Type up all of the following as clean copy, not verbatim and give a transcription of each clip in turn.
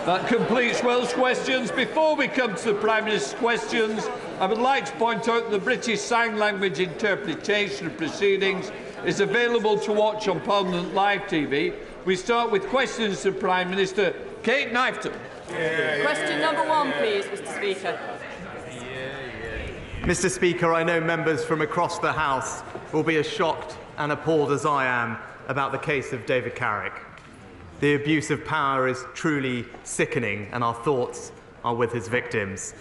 That completes Welsh questions. Before we come to the Prime Minister's questions, I would like to point out that the British Sign Language interpretation of proceedings is available to watch on Parliament Live TV. We start with questions to the Prime Minister. Kate Knifton. Question number 1, please, Mr. Speaker. Mr. Speaker, I know members from across the House will be as shocked and appalled as I am about the case of David Carrick. The abuse of power is truly sickening, and our thoughts are with his victims.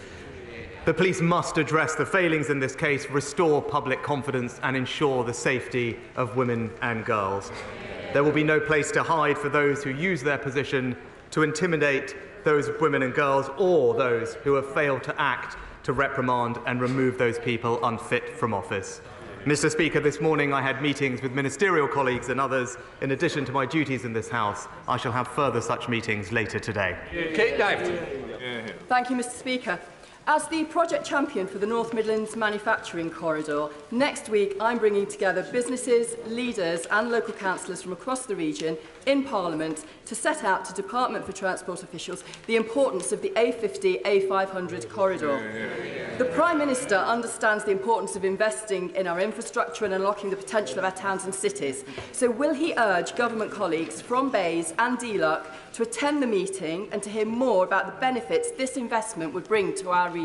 The police must address the failings in this case, restore public confidence and ensure the safety of women and girls. There will be no place to hide for those who use their position to intimidate those women and girls, or those who have failed to act to reprimand and remove those people unfit from office. Mr. Speaker, this morning I had meetings with ministerial colleagues and others. In addition to my duties in this House, I shall have further such meetings later today. Kate Knifton. Thank you, Mr. Speaker. As the project champion for the North Midlands Manufacturing Corridor, next week I'm bringing together businesses, leaders and local councillors from across the region in Parliament to set out to Department for Transport officials the importance of the A50-A500 corridor. The Prime Minister understands the importance of investing in our infrastructure and unlocking the potential of our towns and cities. So will he urge government colleagues from Bays and DLUC to attend the meeting and to hear more about the benefits this investment would bring to our region?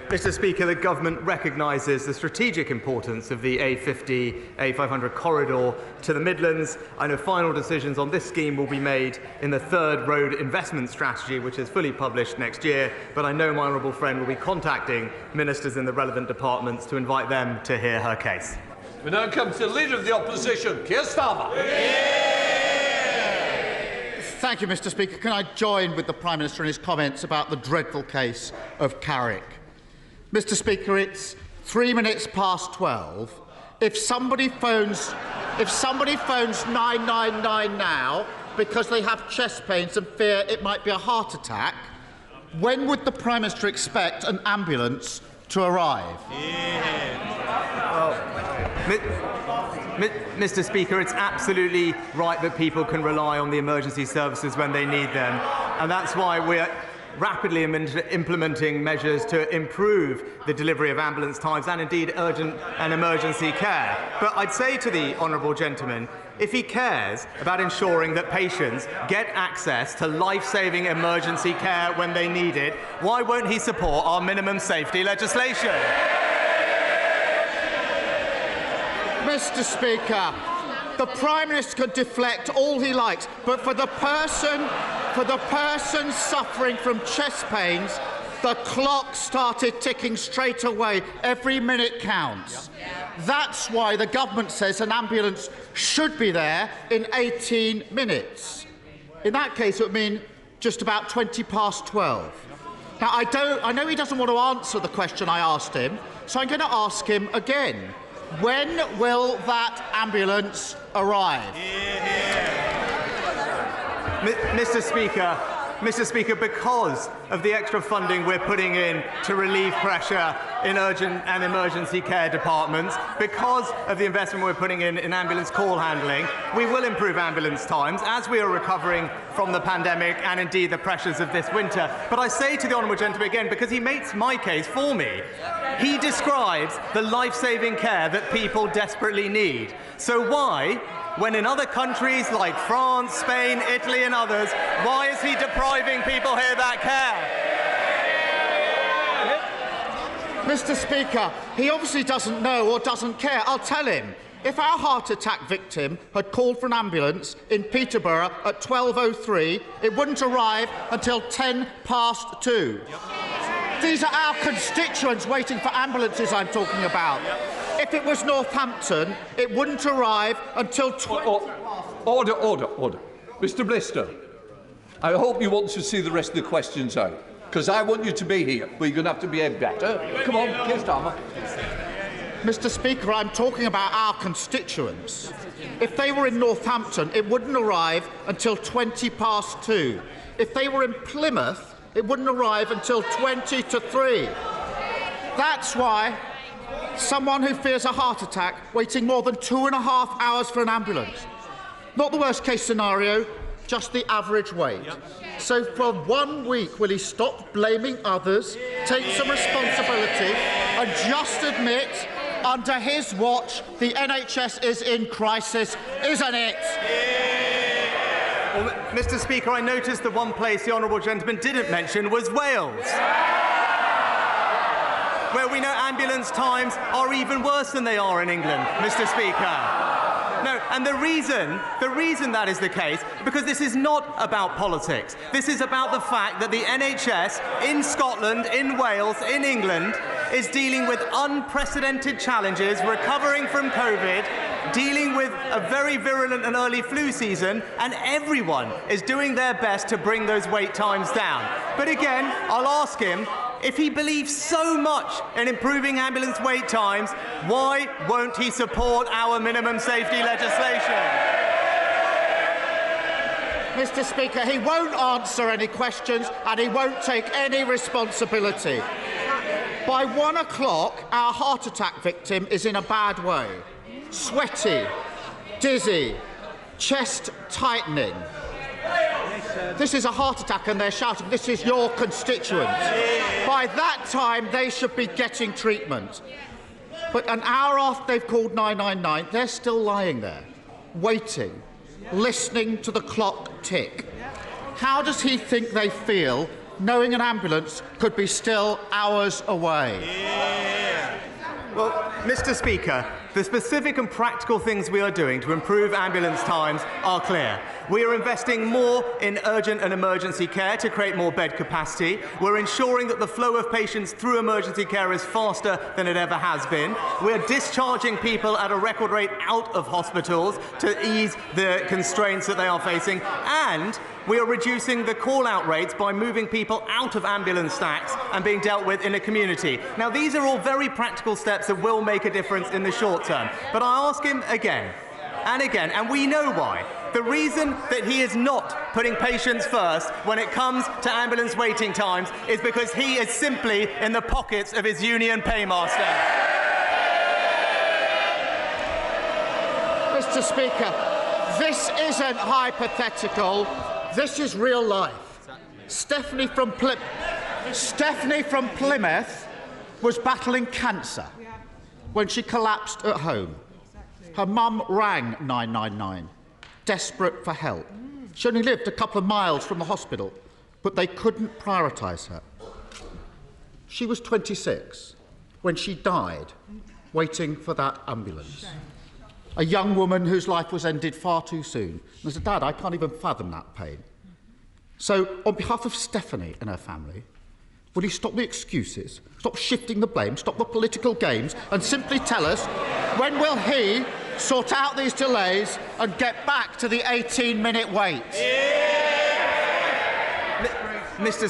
Mr. Speaker, the Government recognises the strategic importance of the A50-A500 corridor to the Midlands. I know final decisions on this scheme will be made in the third road investment strategy, which is fully published next year, but I know my honourable friend will be contacting ministers in the relevant departments to invite them to hear her case. We now come to the Leader of the Opposition, Keir Starmer. Thank you, Mr. Speaker. Can I join with the Prime Minister in his comments about the dreadful case of Carrick? Mr. Speaker, it's 3 minutes past 12. If somebody phones 999 now because they have chest pains and fear it might be a heart attack, when would the Prime Minister expect an ambulance to arrive? Mr. Speaker, it's absolutely right that people can rely on the emergency services when they need them, and that's why we're rapidly implementing measures to improve the delivery of ambulance times and indeed urgent and emergency care. But I'd say to the honourable gentleman, if he cares about ensuring that patients get access to life-saving emergency care when they need it, why won't he support our minimum safety legislation? Mr. Speaker, the Prime Minister can deflect all he likes, but for the person suffering from chest pains, the clock started ticking straight away. Every minute counts. That's why the government says an ambulance should be there in 18 minutes. In that case, it would mean just about 20 past 12. Now, I know he doesn't want to answer the question I asked him, so I'm going to ask him again. When will that ambulance arrive? Mr. Speaker, because of the extra funding we're putting in to relieve pressure in urgent and emergency care departments, because of the investment we're putting in ambulance call handling, we will improve ambulance times as we are recovering from the pandemic and indeed the pressures of this winter. But I say to the honourable gentleman again, because he makes my case for me, he describes the life-saving care that people desperately need. So why, when in other countries like France, Spain, Italy and others, why is he depriving people here that care? Mr. Speaker, he obviously doesn't know or doesn't care. I'll tell him. If our heart attack victim had called for an ambulance in Peterborough at 12:03, it wouldn't arrive until 10 past 2. These are our constituents waiting for ambulances I'm talking about. If it was Northampton, it wouldn't arrive until 20 Order. Mr. Blister, I hope you want to see the rest of the questions out, because I want you to be here, but you're going to have to behave better. Come on, Keir Starmer. Mr. Speaker, I'm talking about our constituents. If they were in Northampton, it wouldn't arrive until 20 past 2. If they were in Plymouth, it wouldn't arrive until 20 to 3. That's why someone who fears a heart attack waiting more than 2.5 hours for an ambulance. Not the worst case scenario, just the average wait. So for 1 week, will he stop blaming others, take some responsibility, and just admit, under his watch, the NHS is in crisis, isn't it? Well, Mr. Speaker, I noticed the one place the honourable gentleman didn't mention was Wales, where we know ambulance times are even worse than they are in England, Mr. Speaker. No, and the reason that is the case, because this is not about politics. This is about the fact that the NHS in Scotland, in Wales, in England is dealing with unprecedented challenges, recovering from COVID, dealing with a very virulent and early flu season, and everyone is doing their best to bring those wait times down. But again, I'll ask him, if he believes so much in improving ambulance wait times, why won't he support our minimum safety legislation? Mr. Speaker, he won't answer any questions and he won't take any responsibility. By 1 o'clock, our heart attack victim is in a bad way. Sweaty, dizzy, chest tightening. This is a heart attack and they're shouting, this is your constituent. By that time, they should be getting treatment. But an hour after they've called 999, they're still lying there, waiting, listening to the clock tick. How does he think they feel knowing an ambulance could be still hours away? Well, Mr. Speaker, the specific and practical things we are doing to improve ambulance times are clear. We are investing more in urgent and emergency care to create more bed capacity. We're ensuring that the flow of patients through emergency care is faster than it ever has been. We're discharging people at a record rate out of hospitals to ease the constraints that they are facing. And we are reducing the call-out rates by moving people out of ambulance stacks and being dealt with in a community. Now, these are all very practical steps that will make a difference in the short term. But I ask him again and again, and we know why. The reason that he is not putting patients first when it comes to ambulance waiting times is because he is simply in the pockets of his union paymaster. Mr. Speaker, this isn't hypothetical. This is real life. Stephanie from Plymouth was battling cancer when she collapsed at home. Her mum rang 999, desperate for help. She only lived a couple of miles from the hospital, but they couldn't prioritise her. She was 26 when she died, waiting for that ambulance. A young woman whose life was ended far too soon. And I said, Dad, I can't even fathom that pain. So, on behalf of Stephanie and her family, will you stop the excuses, stop shifting the blame, stop the political games, and simply tell us when will he sort out these delays and get back to the 18-minute wait? Mr.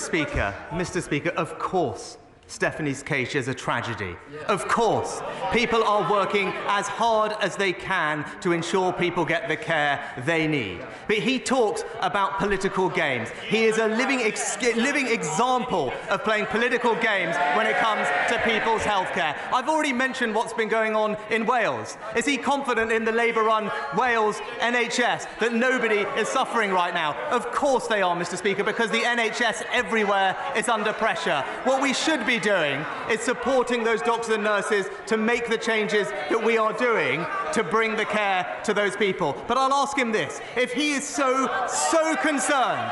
Speaker, of course Stephanie's case is a tragedy. Of course, people are working as hard as they can to ensure people get the care they need. But he talks about political games. He is a living example of playing political games when it comes to people's healthcare. I've already mentioned what's been going on in Wales. Is he confident in the Labour-run Wales NHS that nobody is suffering right now? Of course they are, Mr. Speaker, because the NHS everywhere is under pressure. What we should be doing is supporting those doctors and nurses to make the changes that we are doing to bring the care to those people. But I'll ask him this. If he is so concerned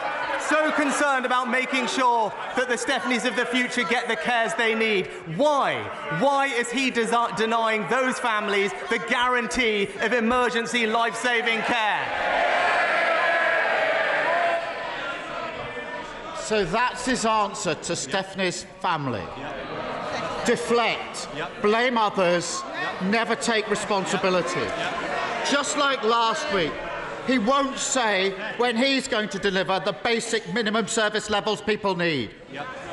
about making sure that the Stephanies of the future get the cares they need, why is he denying those families the guarantee of emergency life-saving care? So that's his answer to Stephanie's family. Deflect, blame others, never take responsibility. Just like last week, he won't say when he's going to deliver the basic minimum service levels people need.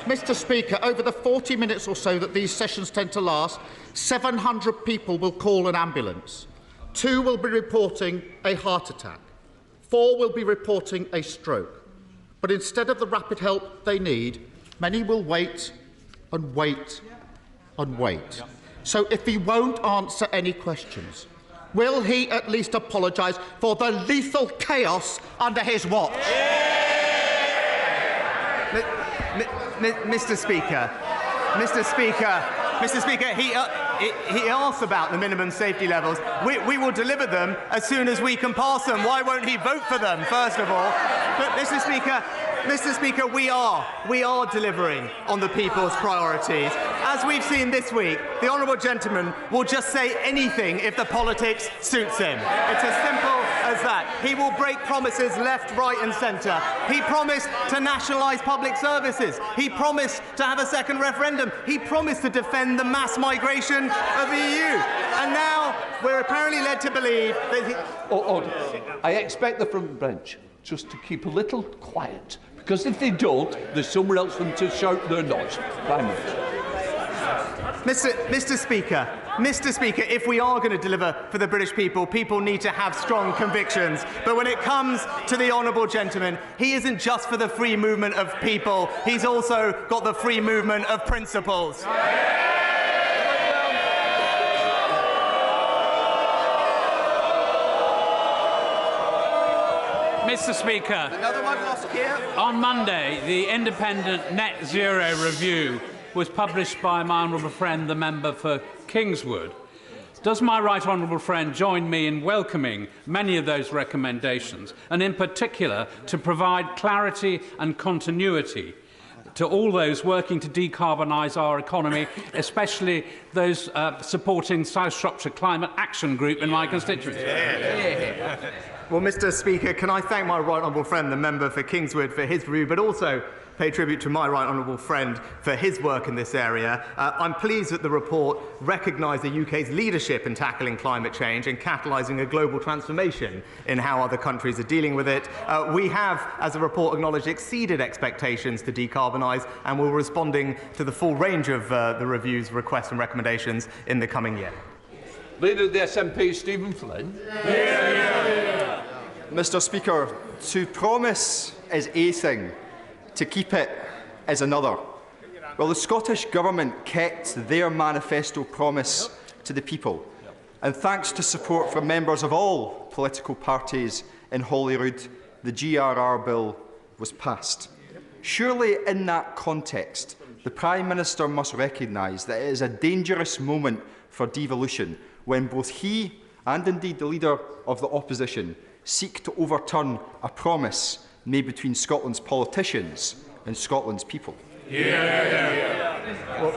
Mr. Speaker, over the 40 minutes or so that these sessions tend to last, 700 people will call an ambulance. 2 will be reporting a heart attack. 4 will be reporting a stroke. But instead of the rapid help they need, many will wait and wait and wait. So if he won't answer any questions, will he at least apologise for the lethal chaos under his watch? Mr. Speaker, he asked about the minimum safety levels. We will deliver them as soon as we can pass them. Why won't he vote for them, first of all? But, Mr. Speaker, we are delivering on the people's priorities. As we've seen this week, the honourable gentleman will just say anything if the politics suits him. It's as simple as that. He will break promises left, right and centre. He promised to nationalise public services. He promised to have a second referendum. He promised to defend the mass migration of the EU. And now we're apparently led to believe that he... I expect the front bench just to keep a little quiet, because if they don't, there's somewhere else for them to shout their noise. Mr. Speaker, if we are going to deliver for the British people, people need to have strong convictions. But when it comes to the honourable gentleman, he isn't just for the free movement of people, he's also got the free movement of principles. Mr. Speaker, on Monday, the independent Net Zero review was published by my honourable friend, the member for Kingswood. Does my right honourable friend join me in welcoming many of those recommendations, and in particular to provide clarity and continuity to all those working to decarbonise our economy, especially those supporting South Shropshire Climate Action Group in my constituency? Well, Mr. Speaker, can I thank my right honourable friend, the member for Kingswood, for his review, but also pay tribute to my right honourable friend for his work in this area. I'm pleased that the report recognised the UK's leadership in tackling climate change and catalysing a global transformation in how other countries are dealing with it. We have, as the report acknowledged, exceeded expectations to decarbonise, and we're responding to the full range of the review's requests and recommendations in the coming year. Leader of the SNP, Stephen Flynn. Mr. Speaker, to promise is a thing, to keep it is another. Well, the Scottish Government kept their manifesto promise to the people, and thanks to support from members of all political parties in Holyrood, the GRR bill was passed. Surely in that context, the Prime Minister must recognise that it is a dangerous moment for devolution when both he and indeed the Leader of the Opposition seek to overturn a promise made between Scotland's politicians and Scotland's people. Well,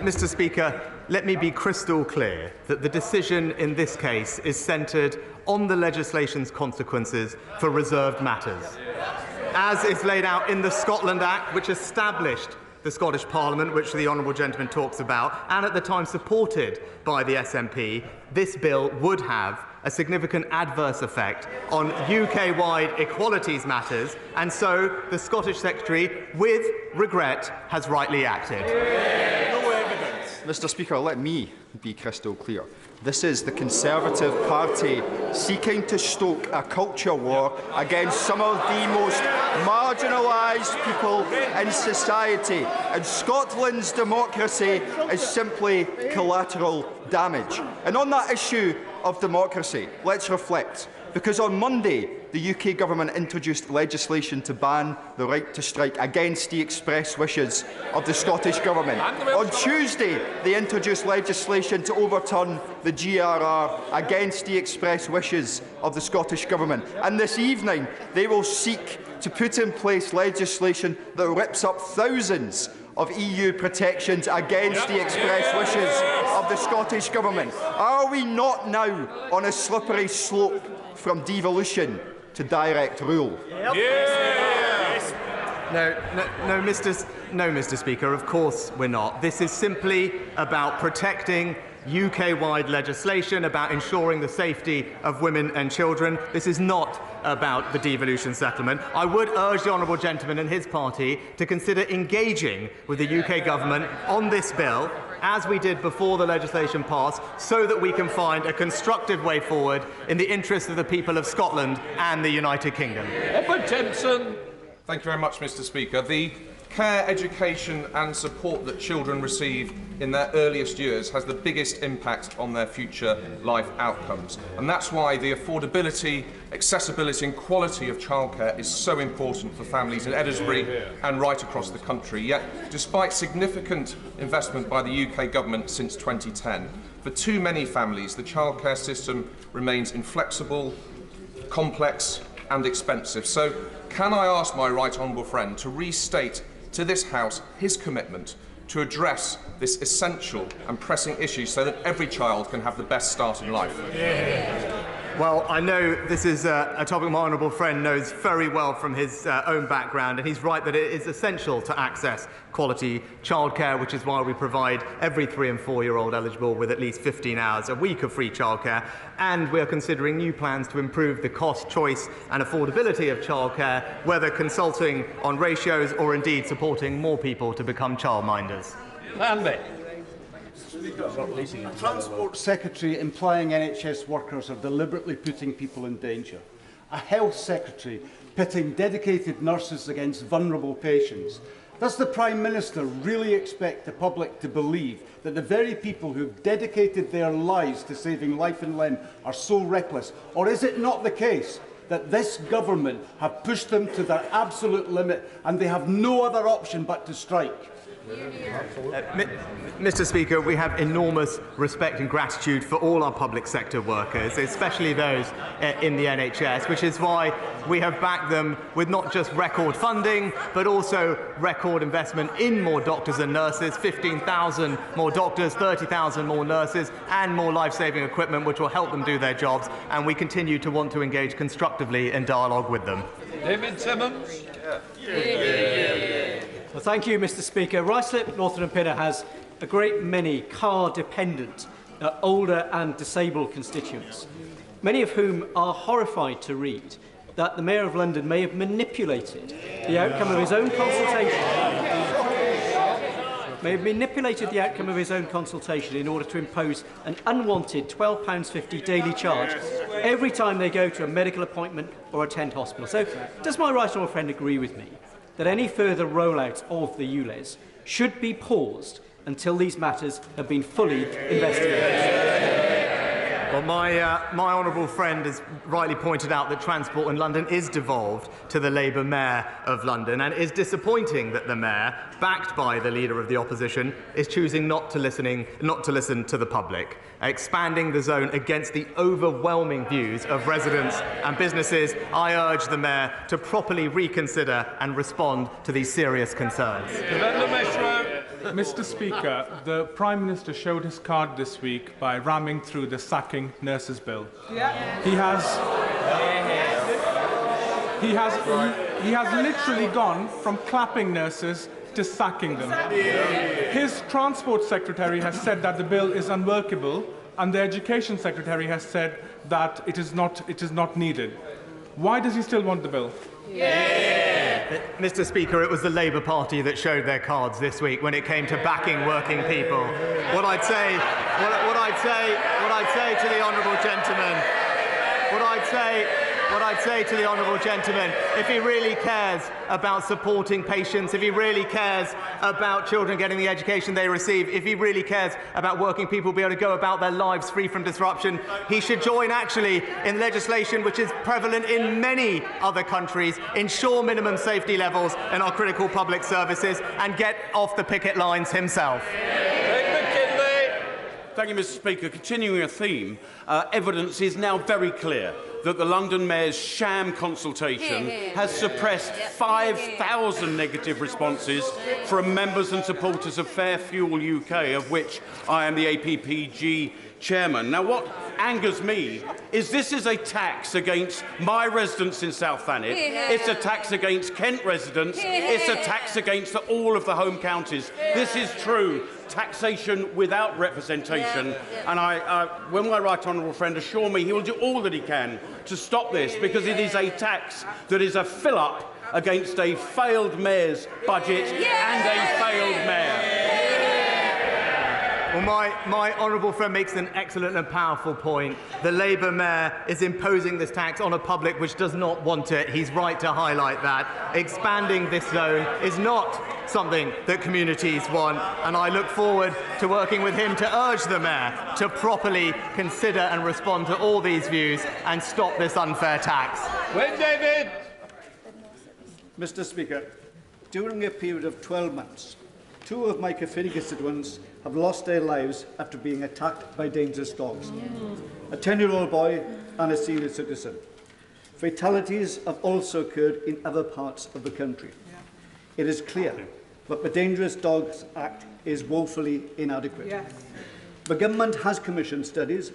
Mr. Speaker, let me be crystal clear that the decision in this case is centred on the legislation's consequences for reserved matters, as is laid out in the Scotland Act, which established the Scottish Parliament, which the honourable gentleman talks about, and at the time supported by the SNP. This bill would have a significant adverse effect on UK-wide equalities matters, and so the Scottish Secretary, with regret, has rightly acted. No evidence. Mr. Speaker, let me be crystal clear. This is the Conservative Party seeking to stoke a culture war against some of the most marginalised people in society, and Scotland's democracy is simply collateral damage. And on that issue of democracy, let's reflect, because on Monday the UK Government introduced legislation to ban the right to strike against the express wishes of the Scottish Government. On Tuesday they introduced legislation to overturn the GRR against the express wishes of the Scottish Government, and this evening they will seek to put in place legislation that rips up thousands of EU protections against the express wishes of the Scottish Government. Are we not now on a slippery slope from devolution to direct rule? No, Mr. Speaker, of course we're not. This is simply about protecting UK-wide legislation, about ensuring the safety of women and children. This is not about the devolution settlement. I would urge the honourable gentleman and his party to consider engaging with the UK Government on this bill, as we did before the legislation passed, so that we can find a constructive way forward in the interest of the people of Scotland and the United Kingdom. Edward Timpson. Thank you very much, Mr. Speaker. The care, education and support that children receive in their earliest years has the biggest impact on their future life outcomes. And that's why the affordability, accessibility and quality of childcare is so important for families in Edinburgh and right across the country. Yet, despite significant investment by the UK government since 2010, for too many families, the childcare system remains inflexible, complex and expensive. So, can I ask my right honourable friend to restate to this House his commitment to address this essential and pressing issue so that every child can have the best start in life? Well, I know this is a topic my honourable friend knows very well from his own background, and he's right that it is essential to access quality childcare, which is why we provide every 3- and 4-year-old eligible with at least 15 hours a week of free childcare, and we are considering new plans to improve the cost, choice and affordability of childcare, whether consulting on ratios or indeed supporting more people to become childminders. A Transport Secretary implying NHS workers are deliberately putting people in danger. A Health Secretary pitting dedicated nurses against vulnerable patients. Does the Prime Minister really expect the public to believe that the very people who have dedicated their lives to saving life and limb are so reckless? Or is it not the case that this government have pushed them to their absolute limit and they have no other option but to strike? Mr. Speaker, we have enormous respect and gratitude for all our public sector workers, especially those in the NHS, which is why we have backed them with not just record funding, but also record investment in more doctors and nurses, 15,000 more doctors, 30,000 more nurses, and more life-saving equipment, which will help them do their jobs, and we continue to want to engage constructively in dialogue with them. David Simmons. Well, thank you, Mr. Speaker. Ruislip, Northern and Pinner has a great many car-dependent, older and disabled constituents, many of whom are horrified to read that the Mayor of London may have manipulated the outcome of his own consultation, in order to impose an unwanted £12.50 daily charge every time they go to a medical appointment or attend hospital. So, does my right honourable friend agree with me that any further rollout of the ULEZ should be paused until these matters have been fully investigated? Well, my honourable friend has rightly pointed out that transport in London is devolved to the Labour Mayor of London, and it is disappointing that the Mayor, backed by the Leader of the Opposition, is choosing not to listen to the public, expanding the zone against the overwhelming views of residents and businesses. I urge the Mayor to properly reconsider and respond to these serious concerns. Mr. Speaker, the Prime Minister showed his card this week by ramming through the sacking nurses bill. He has literally gone from clapping nurses to sacking them. His Transport Secretary has said that the bill is unworkable, and the Education Secretary has said that it is not needed. Why does he still want the bill? Mr. Speaker, it was the Labour Party that showed their cards this week when it came to backing working people. What I'd say to the honourable gentleman, if he really cares about supporting patients, if he really cares about children getting the education they receive, if he really cares about working people being able to go about their lives free from disruption, he should join actually in legislation which is prevalent in many other countries, ensure minimum safety levels in our critical public services, and get off the picket lines himself. Thank you, Mr. Speaker. Continuing a theme, evidence is now very clear that the London Mayor's sham consultation has suppressed 5,000 negative responses from members and supporters of Fair Fuel UK, of which I am the APPG chairman. Now, what angers me is this is a tax against my residents in South Thanet. It's a tax against Kent residents. It's a tax against all of the home counties. This is true taxation without representation. And when my right honourable friend assure me he will do all that he can to stop this, because it is a tax that is a fill-up against a failed mayor's budget and a failed mayor. Well, my honourable friend makes an excellent and powerful point. The Labour mayor is imposing this tax on a public which does not want it. He's right to highlight that. Expanding this zone is not something that communities want, and I look forward to working with him to urge the mayor to properly consider and respond to all these views and stop this unfair tax. Wayne David. Mr. Speaker, during a period of 12 months, 2 of my Caerphilly constituents have lost their lives after being attacked by dangerous dogs. A 10-year-old boy and a senior citizen. Fatalities have also occurred in other parts of the country. It is clear that the Dangerous Dogs Act is woefully inadequate. Yes. The government has commissioned studies.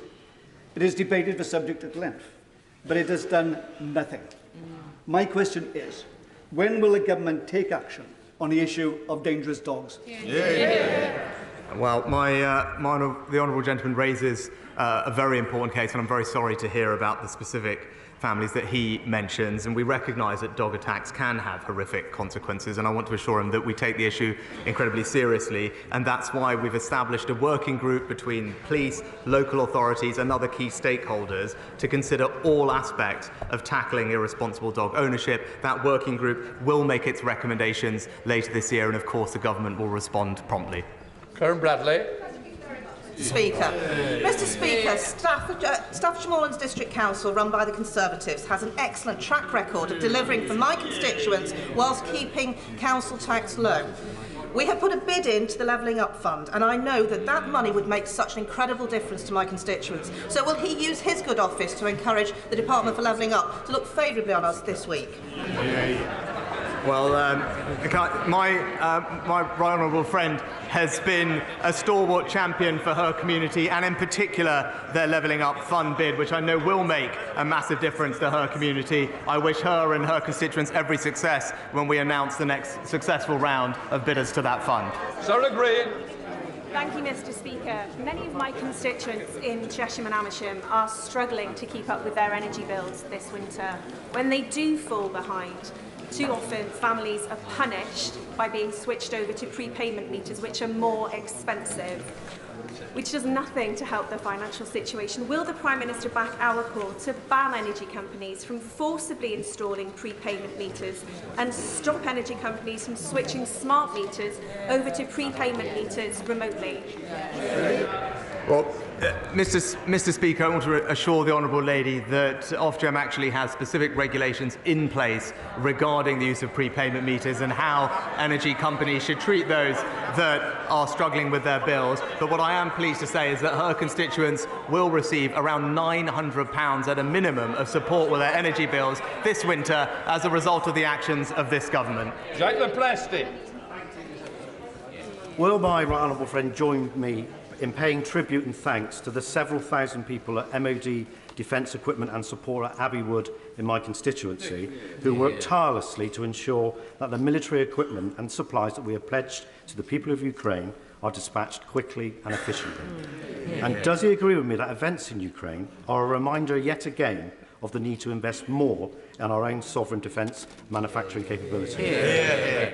It has debated the subject at length, but it has done nothing. My question is, when will the government take action on the issue of dangerous dogs? Well, the honourable gentleman raises a very important case, and I'm very sorry to hear about the specific families that he mentions, and we recognise that dog attacks can have horrific consequences, and I want to assure him that we take the issue incredibly seriously, and that's why we've established a working group between police, local authorities and other key stakeholders to consider all aspects of tackling irresponsible dog ownership. That working group will make its recommendations later this year, and of course the government will respond promptly. Karen Bradley. Speaker. Mr. Speaker, Staffordshire Moorlands District Council, run by the Conservatives, has an excellent track record of delivering for my constituents whilst keeping council tax low. We have put a bid into the Levelling Up Fund, and I know that that money would make such an incredible difference to my constituents. So will he use his good office to encourage the Department for Levelling Up to look favourably on us this week? Well, my right honourable friend has been a stalwart champion for her community, and in particular their Levelling Up Fund bid, which I know will make a massive difference to her community. I wish her and her constituents every success when we announce the next successful round of bidders to that fund. Sarah Green. Thank you, Mr. Speaker. Many of my constituents in Cheshire and Amersham are struggling to keep up with their energy bills this winter. When they do fall behind, too often, families are punished by being switched over to prepayment meters, which are more expensive, which does nothing to help their financial situation. Will the Prime Minister back our call to ban energy companies from forcibly installing prepayment meters and stop energy companies from switching smart meters over to prepayment meters remotely? Well, Mr. Speaker, I want to assure the honourable lady that Ofgem actually has specific regulations in place regarding the use of prepayment meters and how energy companies should treat those that are struggling with their bills. But what I am pleased to say is that her constituents will receive around £900 at a minimum of support with their energy bills this winter as a result of the actions of this government. Jacques Leplesty. Will my right honourable friend join me in paying tribute and thanks to the several thousand people at MOD Defence Equipment and Support at Abbey Wood in my constituency who work tirelessly to ensure that the military equipment and supplies that we have pledged to the people of Ukraine are dispatched quickly and efficiently? And does he agree with me that events in Ukraine are a reminder yet again of the need to invest more in our own sovereign defence manufacturing capability?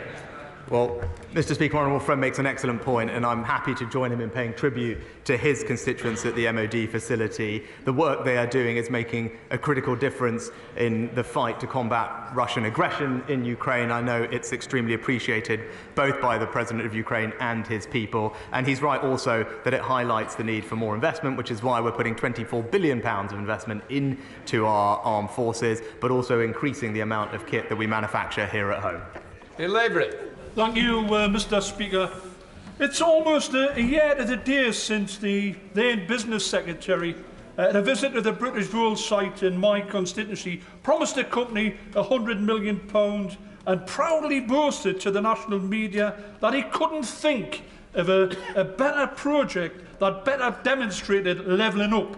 Well, Mr. Speaker, my honourable friend makes an excellent point, and I'm happy to join him in paying tribute to his constituents at the MOD facility. The work they are doing is making a critical difference in the fight to combat Russian aggression in Ukraine. I know it's extremely appreciated both by the President of Ukraine and his people, and he's right also that it highlights the need for more investment, which is why we're putting £24 billion of investment into our armed forces, but also increasing the amount of kit that we manufacture here at home. Thank you, Mr. Speaker. It's almost a year to the day since the then Business Secretary, at a visit to the British Rail site in my constituency, promised the company £100 million and proudly boasted to the national media that he couldn't think of a better project that better demonstrated levelling up.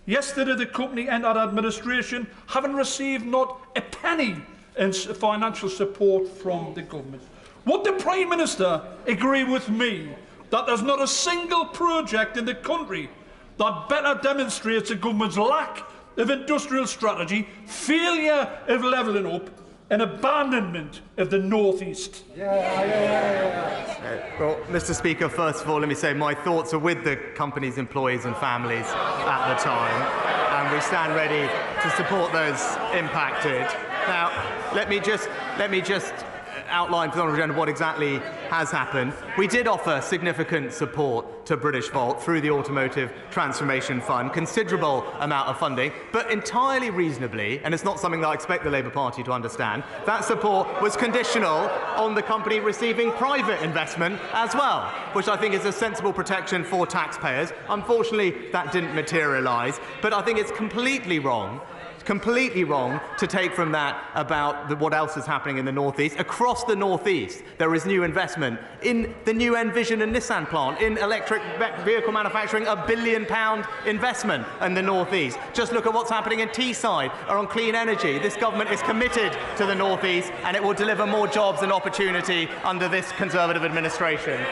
Yesterday, the company entered administration, having received not a penny in financial support from the government. Would the Prime Minister agree with me that there's not a single project in the country that better demonstrates the government's lack of industrial strategy, failure of levelling up, an abandonment of the North East. Well, Mr. Speaker, first of all, let me say my thoughts are with the company's employees and families at the time, and we stand ready to support those impacted. Now, let me just outline for the Honourable Gentleman what exactly has happened. We did offer significant support to British Volt through the Automotive Transformation Fund, considerable amount of funding, but entirely reasonably, and it's not something that I expect the Labour Party to understand, that support was conditional on the company receiving private investment as well, which I think is a sensible protection for taxpayers. Unfortunately, that didn't materialise, but I think it's completely wrong to take from that about what else is happening in the North East. Across the North East, there is new investment in the new Envision and Nissan plant, in electric vehicle manufacturing, £1 billion investment in the North East. Just look at what's happening in Teesside or on clean energy. This government is committed to the North East, and it will deliver more jobs and opportunity under this Conservative administration.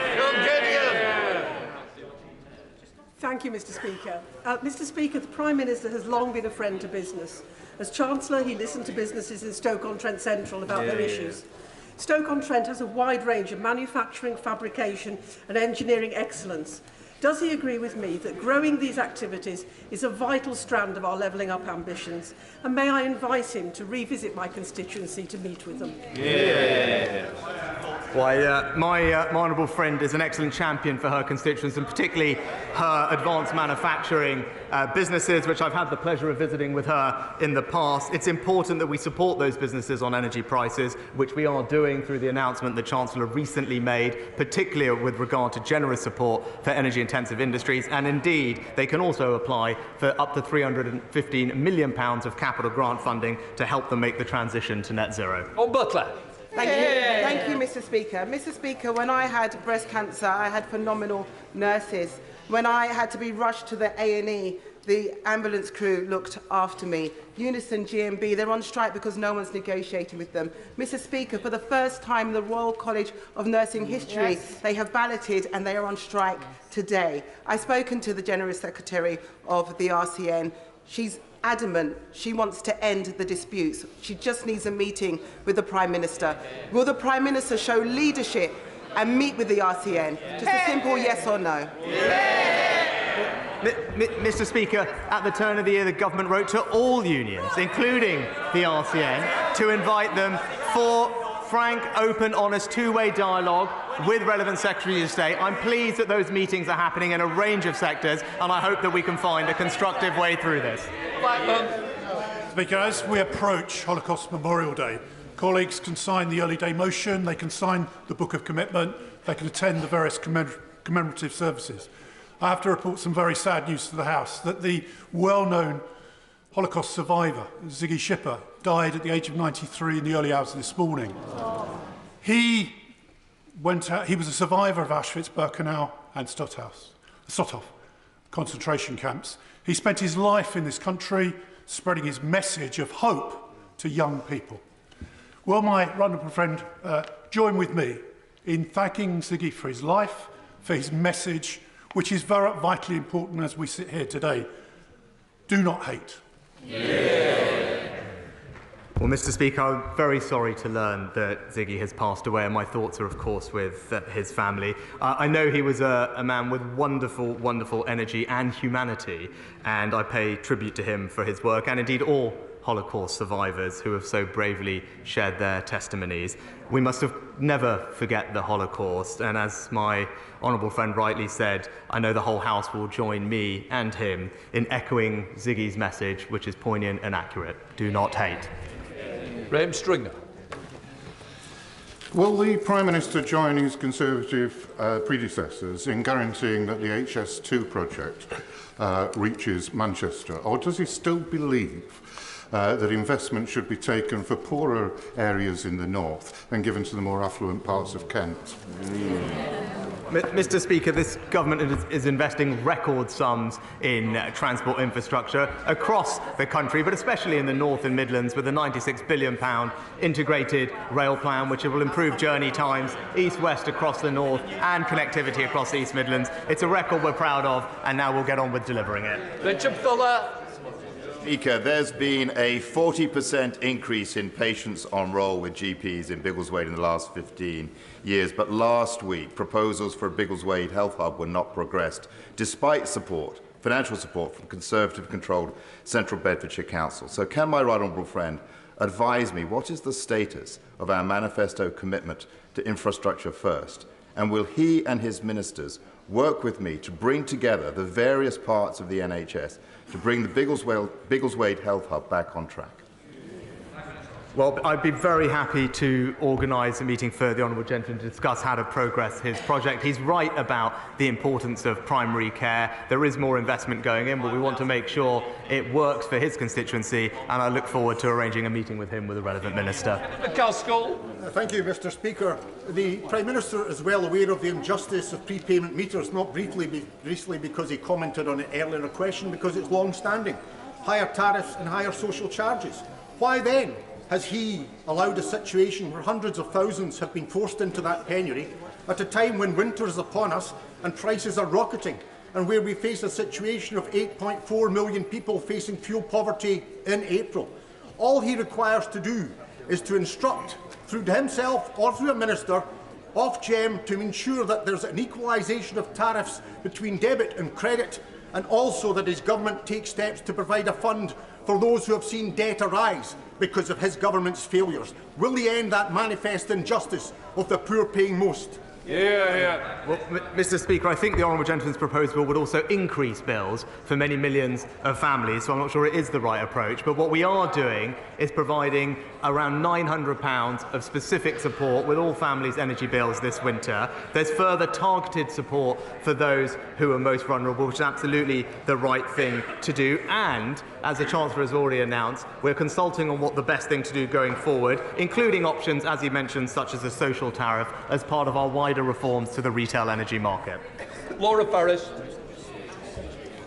Thank you, Mr. Speaker. Mr. Speaker, the Prime Minister has long been a friend to business. As Chancellor, he listened to businesses in Stoke-on-Trent Central about their issues. Stoke-on-Trent has a wide range of manufacturing, fabrication and engineering excellence. Does he agree with me that growing these activities is a vital strand of our levelling up ambitions? And may I invite him to revisit my constituency to meet with them? Why, my honourable friend is an excellent champion for her constituents, and particularly her advanced manufacturing businesses, which I've had the pleasure of visiting with her in the past. It's important that we support those businesses on energy prices, which we are doing through the announcement the Chancellor recently made, particularly with regard to generous support for energy-intensive industries. And indeed, they can also apply for up to £315 million of capital grant funding to help them make the transition to net zero. On Butler. Thank you, Mr. Speaker. Mr. Speaker, when I had breast cancer, I had phenomenal nurses. When I had to be rushed to the A&E, the ambulance crew looked after me. Unison, GMB, they're on strike because no one's negotiating with them. Mr. Speaker, for the first time in the Royal College of Nursing history, they have balloted and they are on strike today. I've spoken to the General Secretary of the RCN. She's adamant she wants to end the disputes. She just needs a meeting with the Prime Minister. Will the Prime Minister show leadership and meet with the RCN? Just a simple yes or no. Mr. Speaker, at the turn of the year, the government wrote to all unions, including the RCN, to invite them for frank, open, honest, two-way dialogue with relevant Secretaries of State. I'm pleased that those meetings are happening in a range of sectors, and I hope that we can find a constructive way through this. Speaker, as we approach Holocaust Memorial Day, colleagues can sign the early day motion, they can sign the Book of Commitment, they can attend the various commemorative services. I have to report some very sad news to the House, that the well-known Holocaust survivor, Ziggy Schipper, died at the age of 93 in the early hours of this morning. He was a survivor of Auschwitz, Birkenau and Stothof concentration camps. He spent his life in this country spreading his message of hope to young people. Will my honourable friend join with me in thanking Ziggy for his life, for his message, which is very vitally important as we sit here today. Do not hate. Well, Mr. Speaker, I'm very sorry to learn that Ziggy has passed away, and my thoughts are, of course, with his family. I know he was a man with wonderful, wonderful energy and humanity, and I pay tribute to him for his work, and indeed all Holocaust survivors who have so bravely shared their testimonies. We must never forget the Holocaust, and as my honourable friend rightly said, I know the whole House will join me and him in echoing Ziggy's message, which is poignant and accurate. Do not hate. Graham Stringer. Will the Prime Minister join his Conservative predecessors in guaranteeing that the HS2 project reaches Manchester, or does he still believe that investment should be taken for poorer areas in the north and given to the more affluent parts of Kent? Mr. Speaker, this government is investing record sums in transport infrastructure across the country, but especially in the North and Midlands, with a £96 billion integrated rail plan, which will improve journey times east-west across the north and connectivity across the East Midlands. It's a record we're proud of, and now we'll get on with delivering it. Richard Fuller. Speaker, there's been a 40% increase in patients on roll with GPs in Biggleswade in the last 15 years, but last week proposals for a Biggleswade Health Hub were not progressed, despite support, financial support from Conservative-controlled Central Bedfordshire Council. So can my right honourable friend advise me what is the status of our manifesto commitment to infrastructure first, and will he and his ministers work with me to bring together the various parts of the NHS to bring the Biggleswade Health Hub back on track? Well, I'd be very happy to organise a meeting for the honourable gentleman to discuss how to progress his project. He's right about the importance of primary care. There is more investment going in, but we want to make sure it works for his constituency, and I look forward to arranging a meeting with him with the relevant minister. Thank you, Mr. Speaker. The Prime Minister is well aware of the injustice of prepayment meters, not recently because he commented on it earlier in a question, because it's long-standing. Higher tariffs and higher social charges. Why then has he allowed a situation where hundreds of thousands have been forced into that penury at a time when winter is upon us and prices are rocketing, and where we face a situation of 8.4 million people facing fuel poverty in April? All he requires to do is to instruct, through himself or through a minister, Ofgem to ensure that there's an equalisation of tariffs between debit and credit, and also that his government takes steps to provide a fund for those who have seen debt arise because of his government's failures. Will he end that manifest injustice of the poor paying most? Well, Mr. Speaker, I think the honourable gentleman's proposal would also increase bills for many millions of families, so I'm not sure it is the right approach. But what we are doing is providing around £900 of specific support with all families' energy bills this winter. There's further targeted support for those who are most vulnerable, which is absolutely the right thing to do. And, as the Chancellor has already announced, we're consulting on what the best thing to do going forward, including options, as he mentioned, such as a social tariff, as part of our wider reforms to the retail energy market. Laura Farris.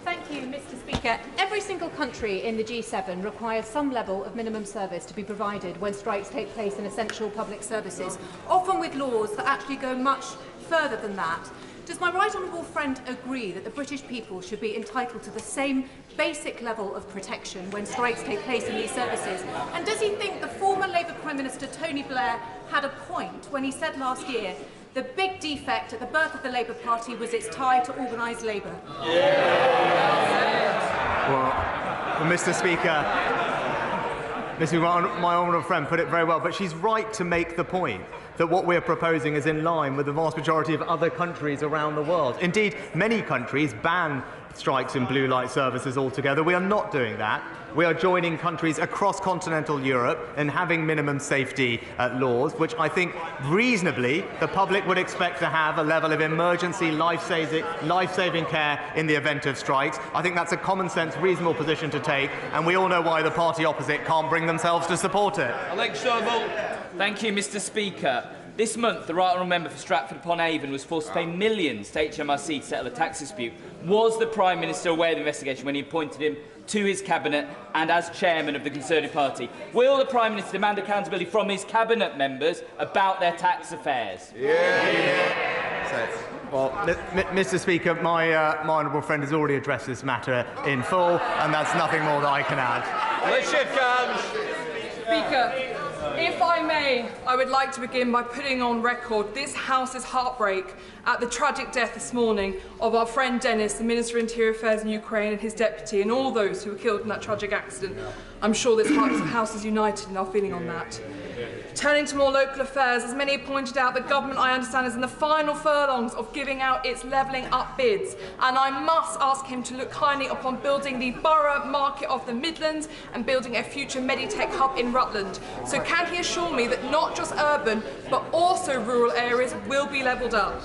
Thank you, Mr. Speaker. Every single country in the G7 requires some level of minimum service to be provided when strikes take place in essential public services, often with laws that actually go much further than that. Does my right honourable friend agree that the British people should be entitled to the same basic level of protection when strikes take place in these services? And does he think the former Labour Prime Minister Tony Blair had a point when he said last year the big defect at the birth of the Labour Party was its tie to organised labour? Well, Mr. Speaker, my honourable friend put it very well, but she's right to make the point that what we're proposing is in line with the vast majority of other countries around the world. Indeed, many countries ban strikes in blue light services altogether. We are not doing that. We are joining countries across continental Europe in having minimum safety laws, which I think reasonably the public would expect to have a level of emergency life-saving care in the event of strikes. I think that's a common sense, reasonable position to take, and we all know why the party opposite can't bring themselves to support it. Thank you, Mr. Speaker. This month, the right honourable member for Stratford-upon-Avon was forced to pay millions to HMRC to settle a tax dispute. Was the Prime Minister aware of the investigation when he appointed him to his Cabinet and as Chairman of the Conservative Party? Will the Prime Minister demand accountability from his Cabinet members about their tax affairs? Well, Mr. Speaker, my honourable friend has already addressed this matter in full, and that's nothing more that I can add. Speaker, if I may, I would like to begin by putting on record this House's heartbreak at the tragic death this morning of our friend Dennis, the Minister of Interior Affairs in Ukraine, and his deputy, and all those who were killed in that tragic accident. I'm sure this House is united in our feeling on that. Turning to more local affairs, as many have pointed out, the government, I understand, is in the final furlongs of giving out its levelling up bids, and I must ask him to look kindly upon building the borough market of the Midlands and building a future Meditech hub in Rutland. So can he assure me that not just urban, but also rural areas will be levelled up?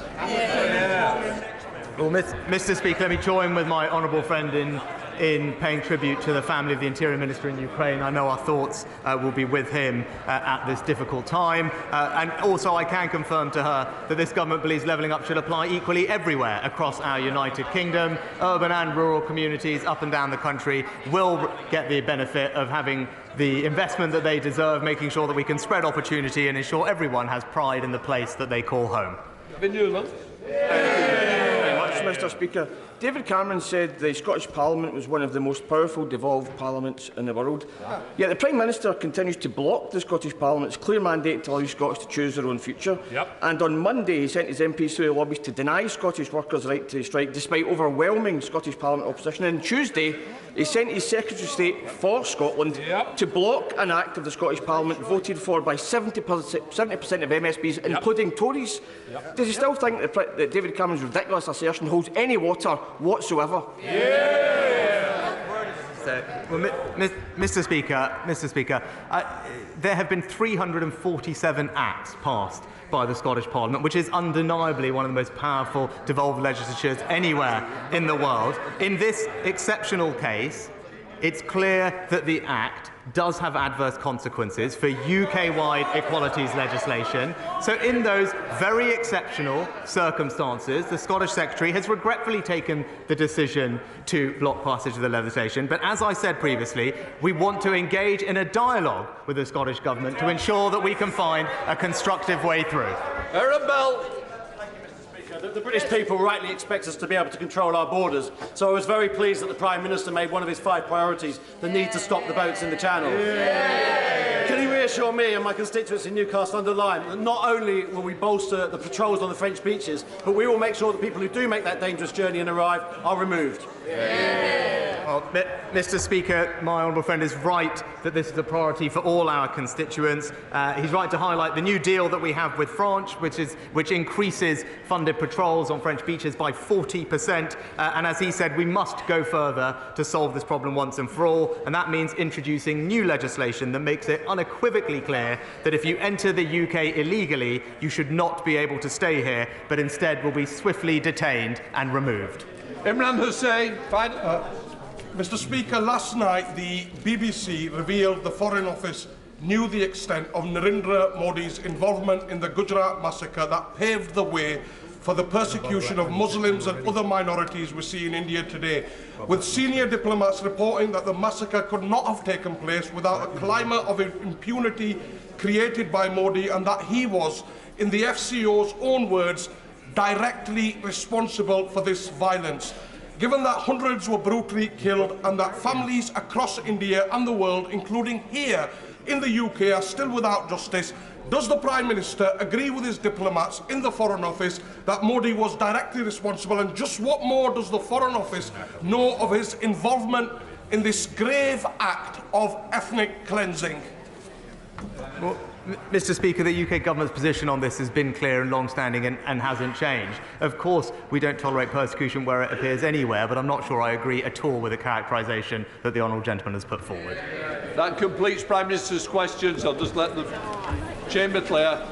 Well, Mr. Speaker, let me join with my honourable friend in paying tribute to the family of the Interior Minister in Ukraine. I know our thoughts will be with him at this difficult time. And also I can confirm to her that this government believes levelling up should apply equally everywhere across our United Kingdom. Urban and rural communities up and down the country will get the benefit of having the investment that they deserve, making sure that we can spread opportunity and ensure everyone has pride in the place that they call home. Thank you very much, Mr Speaker. David Cameron said the Scottish Parliament was one of the most powerful devolved parliaments in the world. Yet the Prime Minister continues to block the Scottish Parliament's clear mandate to allow Scots to choose their own future. And on Monday he sent his MPs through the lobbies to deny Scottish workers the right to strike despite overwhelming Scottish Parliament opposition. And on Tuesday he sent his Secretary of State for Scotland to block an act of the Scottish Parliament voted for by 70% of MSPs, including Tories. Does he still think that David Cameron's ridiculous assertion holds any water whatsoever? Mr. Speaker, there have been 347 acts passed by the Scottish Parliament, which is undeniably one of the most powerful devolved legislatures anywhere in the world. In this exceptional case, it's clear that the Act does have adverse consequences for UK-wide equalities legislation. So in those very exceptional circumstances, the Scottish Secretary has regretfully taken the decision to block passage of the legislation. But as I said previously, we want to engage in a dialogue with the Scottish Government to ensure that we can find a constructive way through. The British people rightly expect us to be able to control our borders, so I was very pleased that the Prime Minister made one of his 5 priorities the need to stop the boats in the Channel. Can he reassure me and my constituents in Newcastle-under-Lyme that not only will we bolster the patrols on the French beaches, but we will make sure that people who do make that dangerous journey and arrive are removed? Well, Mr. Speaker, my honourable friend is right that this is a priority for all our constituents. He's right to highlight the new deal that we have with France, which increases funded patrols on French beaches by 40%. And as he said, we must go further to solve this problem once and for all. And that means introducing new legislation that makes it unequivocally clear that if you enter the UK illegally, you should not be able to stay here, but instead will be swiftly detained and removed. Imran Hussain, Mr. Speaker, last night the BBC revealed the Foreign Office knew the extent of Narendra Modi's involvement in the Gujarat massacre that paved the way for the persecution of Muslims and other minorities we see in India today, with senior diplomats reporting that the massacre could not have taken place without a climate of impunity created by Modi, and that he was, in the FCO's own words, directly responsible for this violence. Given that hundreds were brutally killed and that families across India and the world, including here in the UK, are still without justice, does the Prime Minister agree with his diplomats in the Foreign Office that Modi was directly responsible? And just what more does the Foreign Office know of his involvement in this grave act of ethnic cleansing? Well, Mr. Speaker, the UK government's position on this has been clear and long-standing and hasn't changed. Of course, we don't tolerate persecution where it appears anywhere, but I'm not sure I agree at all with the characterisation that the honourable gentleman has put forward. That completes Prime Minister's questions. I'll just let the chamber clear.